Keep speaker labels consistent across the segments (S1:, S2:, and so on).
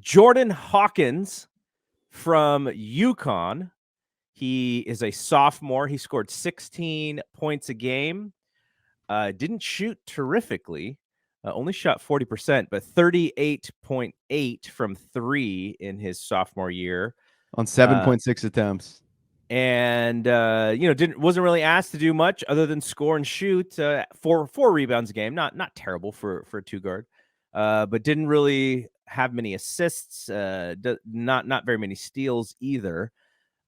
S1: Jordan Hawkins from UConn. He is a sophomore. He scored 16 points a game. Didn't shoot terrifically. Only shot 40%, but 38.8 from three in his sophomore year.
S2: On 7.6 attempts.
S1: And wasn't really asked to do much other than score and shoot. Four rebounds a game, not terrible for a two guard, but didn't really have many assists. Not very many steals either.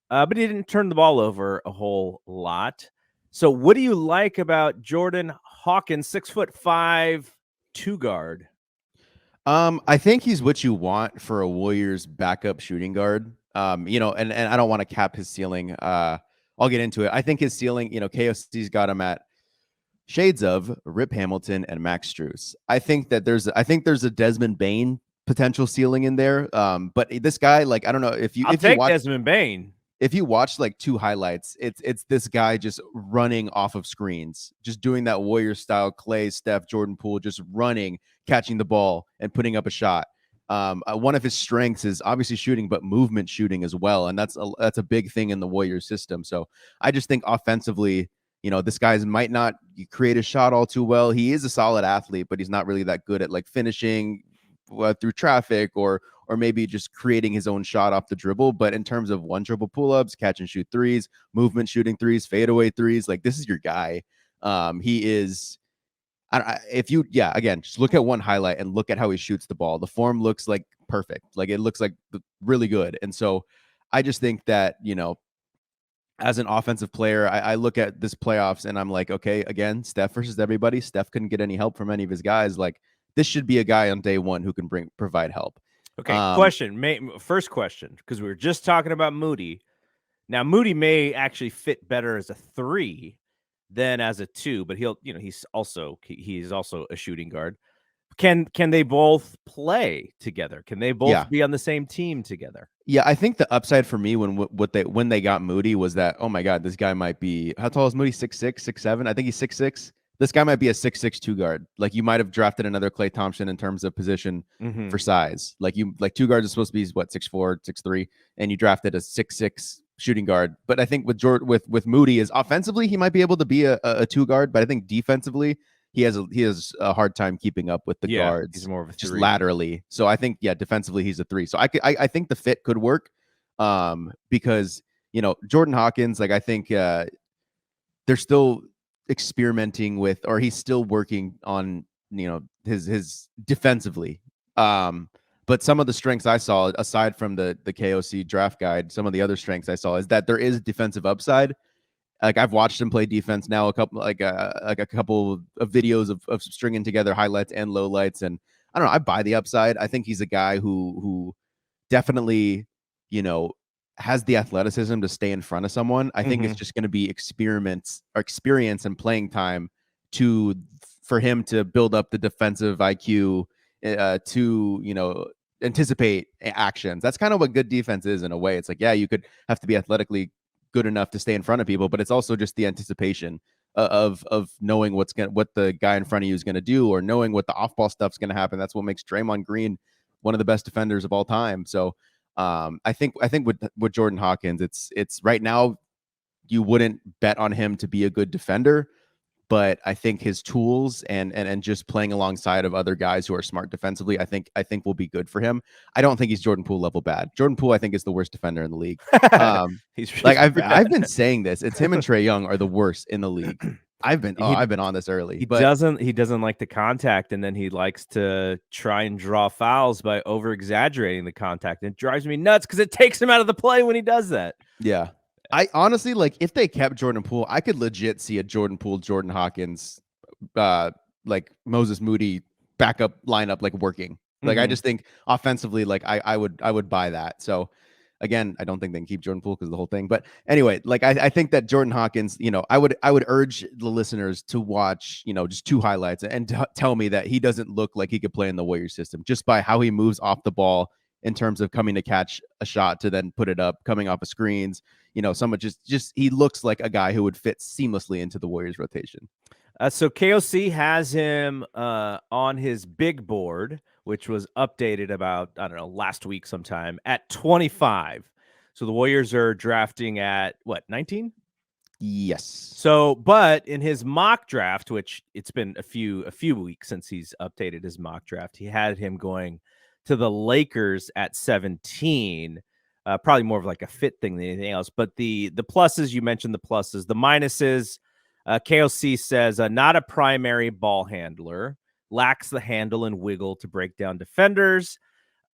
S1: But he didn't turn the ball over a whole lot. So, what do you like about Jordan Hawkins, 6'5", two guard?
S2: I think he's what you want for a Warriors backup shooting guard. And I don't want to cap his ceiling. I'll get into it. I think his ceiling, KOC's got him at shades of Rip Hamilton and Max Strus. I think there's a Desmond Bane potential ceiling in there. But this guy, like, I don't know if you watch
S1: Desmond Bane.
S2: If you watch like two highlights, it's this guy just running off of screens, just doing that Warrior style, Clay, Steph, Jordan Poole, just running, catching the ball and putting up a shot. One of his strengths is obviously shooting, but movement shooting as well. And that's a big thing in the Warriors system. So I just think offensively, this guy might not create a shot all too well. He is a solid athlete, but he's not really that good at like finishing through traffic or maybe just creating his own shot off the dribble. But in terms of one dribble pull-ups, catch and shoot threes, movement shooting threes, fadeaway threes, like this is your guy. He is, again, just look at one highlight and look at how he shoots the ball. The form looks like perfect. Like it looks like really good. And so I just think that, as an offensive player, I look at this playoffs and I'm like, okay, again, Steph versus everybody. Steph couldn't get any help from any of his guys. Like this should be a guy on day one who can provide help.
S1: Okay, first question, because we were just talking about Moody. Now, Moody may actually fit better as a three than as a two, but he's also a shooting guard. Can they both play together? Can they both be on the same team together?
S2: Yeah, I think the upside for me when they got Moody was that, oh my God, this guy might be, how tall is Moody? 6'6", 6'7"? I think he's 6'6". This guy might be a 6'6" two guard. Like you might have drafted another Klay Thompson in terms of position for size. Like two guards are supposed to be what, 6'4", 6'3", and you drafted a 6'6" shooting guard. But I think with Moody is offensively he might be able to be a two guard, but I think defensively he has a hard time keeping up with the guards.
S1: He's more of a
S2: just laterally. So I think defensively he's a three. So I think the fit could work because Jordan Hawkins, like I think they're still experimenting with, or he's still working on his defensively. But some of the strengths I saw, aside from the KOC draft guide, some of the other strengths I saw is that there is defensive upside. Like I've watched him play defense now a couple of videos of stringing together highlights and lowlights, and I don't know, I buy the upside. I think he's a guy who definitely has the athleticism to stay in front of someone. I think it's just going to be experience and playing time for him to build up the defensive IQ to anticipate actions. That's kind of what good defense is in a way. It's like, yeah, you could have to be athletically good enough to stay in front of people, but it's also just the anticipation of knowing what the guy in front of you is going to do, or knowing what the off-ball stuff's going to happen. That's what makes Draymond Green one of the best defenders of all time. So I think with Jordan Hawkins, it's right now you wouldn't bet on him to be a good defender, but I think his tools and just playing alongside of other guys who are smart defensively, I think will be good for him. I don't think he's Jordan Poole level bad. Jordan Poole, I think, is the worst defender in the league. He's like I've been saying this. It's him and Trae Young are the worst in the league. I've been on this early.
S1: He doesn't like the contact, and then he likes to try and draw fouls by over exaggerating the contact. And it drives me nuts because it takes him out of the play when he does that.
S2: Yeah. I honestly, like, if they kept Jordan Poole, I could legit see a Jordan Poole, Jordan Hawkins, like Moses Moody backup lineup, like working. Like, I just think offensively, like I would buy that. So again, I don't think they can keep Jordan Poole because of the whole thing. But anyway, like I think that Jordan Hawkins, I would urge the listeners to watch, just two highlights and tell me that he doesn't look like he could play in the Warriors system just by how he moves off the ball in terms of coming to catch a shot to then put it up, coming off of screens. Someone just he looks like a guy who would fit seamlessly into the Warriors rotation.
S1: So KOC has him on his big board, which was updated about, I don't know, last week sometime at 25. So the Warriors are drafting at what, 19?
S2: Yes.
S1: So, but in his mock draft, which it's been a few weeks since he's updated his mock draft, he had him going to the Lakers at 17. Probably more of like a fit thing than anything else. But the pluses, you mentioned the pluses. The minuses, KOC says not a primary ball handler, lacks the handle and wiggle to break down defenders.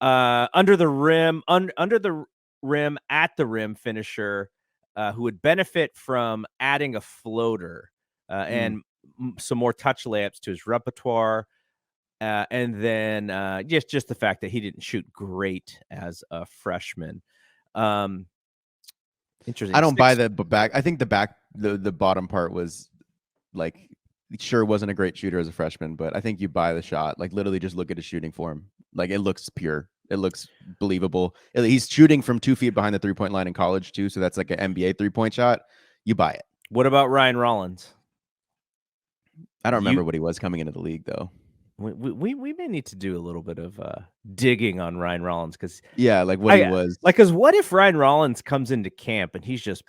S1: Under the rim, under the rim, at the rim finisher, who would benefit from adding a floater and some more touch layups to his repertoire. And then just the fact that he didn't shoot great as a freshman. Interesting.
S2: I don't buy the back. I think the bottom part was like, sure, wasn't a great shooter as a freshman, but I think you buy the shot. Like, literally just look at his shooting form. Like, it looks pure. It looks believable. He's shooting from 2 feet behind the 3-point line in college too. So that's like an NBA 3-point shot. You buy it.
S1: What about Ryan Rollins?
S2: I don't remember what he was coming into the league though.
S1: We may need to do a little bit of digging on Ryan Rollins because
S2: he was
S1: like. Because what if Ryan Rollins comes into camp and he's just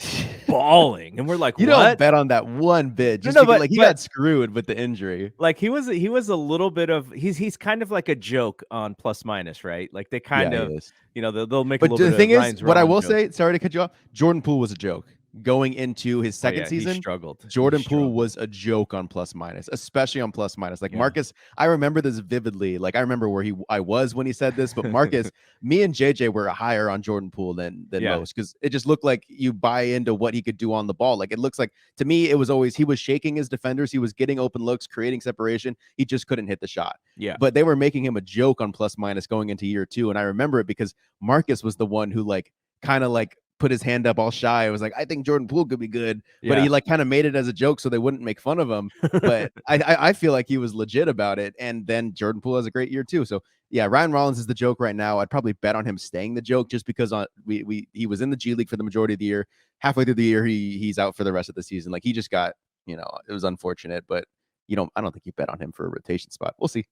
S1: balling, and we're like,
S2: you
S1: what?
S2: Don't bet on that one bit. Just because, he got screwed with the injury.
S1: Like he was a little bit of he's kind of like a joke on plus minus, right? Like they kind of they'll make. But a little
S2: the thing
S1: is,
S2: Ryan's what Rollins I will say, sorry to cut you off, Jordan Poole was a joke. Going into his second season,
S1: he struggled.
S2: Jordan Poole was a joke on plus minus, especially on plus minus. Like Marcus, I remember this vividly. Like I remember where I was when he said this, but Marcus, me and JJ were higher on Jordan Poole than most because it just looked like you buy into what he could do on the ball. Like it looks like to me, it was always he was shaking his defenders, he was getting open looks, creating separation. He just couldn't hit the shot.
S1: Yeah,
S2: but they were making him a joke on plus minus going into year 2, and I remember it because Marcus was the one who kind of put his hand up all shy. I was like, I think Jordan Poole could be good, but he kind of made it as a joke so they wouldn't make fun of him. But I feel like he was legit about it. And then Jordan Poole has a great year too. So yeah, Ryan Rollins is the joke right now. I'd probably bet on him staying the joke just because he was in the G League for the majority of the year. Halfway through the year, he's out for the rest of the season. Like he just got, it was unfortunate, but I don't think you bet on him for a rotation spot. We'll see.